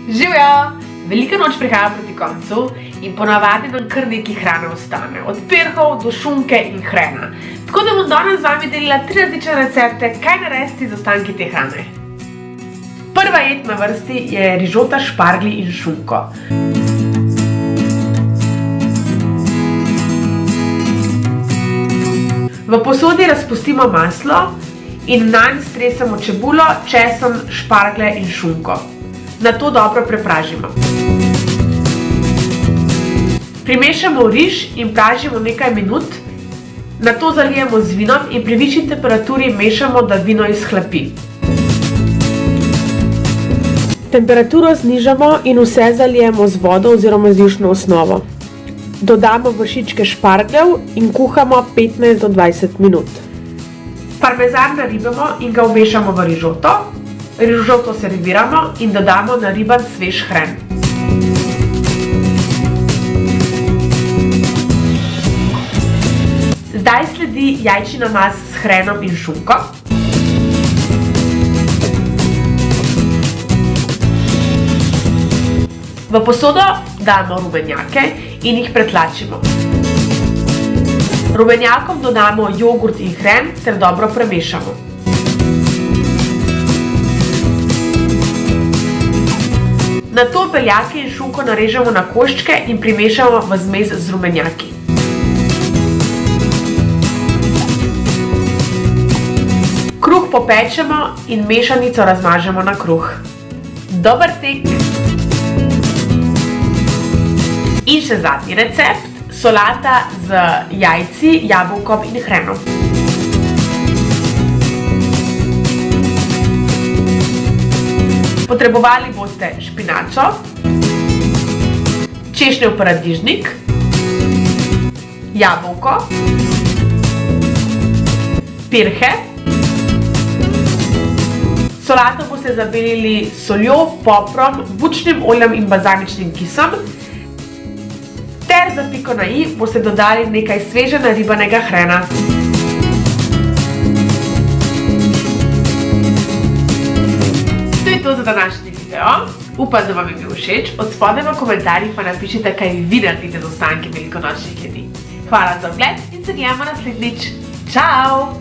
Živjo! Velika noč prihaja proti koncu in ponavadi nam kar nekaj hrane ostane. Od pirhov do šunke in hrena. Tako da bom danes z vami delila 3 različne recepte, kaj narediti z ostanki te hrane. Prva jed na vrsti je rižota s šparglji in šunko. V posodi razpustimo maslo in nanj stresemo čebulo, česen, šparglje in šunko. Nato dobro prepražimo. Primešamo riž in pražimo nekaj minut, nato zalijemo z vinom in pri višji temperaturi mešamo, da vino izhlapi. Temperaturo znižamo in vse zalijemo z vodo oziroma z jušno osnovo. Dodamo vršičke špargljev in kuhamo 15 do 20 minut. Parmezan naribamo in ga vmešamo v rižoto. Rižoto serviramo in dodamo nariban svež hren. Zdaj sledi jajčni namaz s hrenom in šunko. V posodo damo rumenjake in jih pretlačimo. Rumenjakom dodamo jogurt in hren ter dobro premešamo. Nato beljake in šunko narežemo na koščke in primešamo v zmes z rumenjaki. Kruh popečemo in mešanico razmažemo na kruh. Dober tek! In še zadnji recept, solata z jajci, jabolkom in hrenom. Potrebovali boste špinačo, češnjev paradižnik, jabolko, pirhe. Solato boste zabelili s soljo, poprom, bučnim oljem in balzamičnim kisom. Ter za piko na i boste dodali nekaj sveže naribanega hrena. To je to za današnji video. Upam, da vam je bil všeč. Od spodaj v komentarjih pa napišite, kaj vi naredite z ostanki velikonočnih jedi. Hvala za ogled in se gledamo naslednjič. Čau!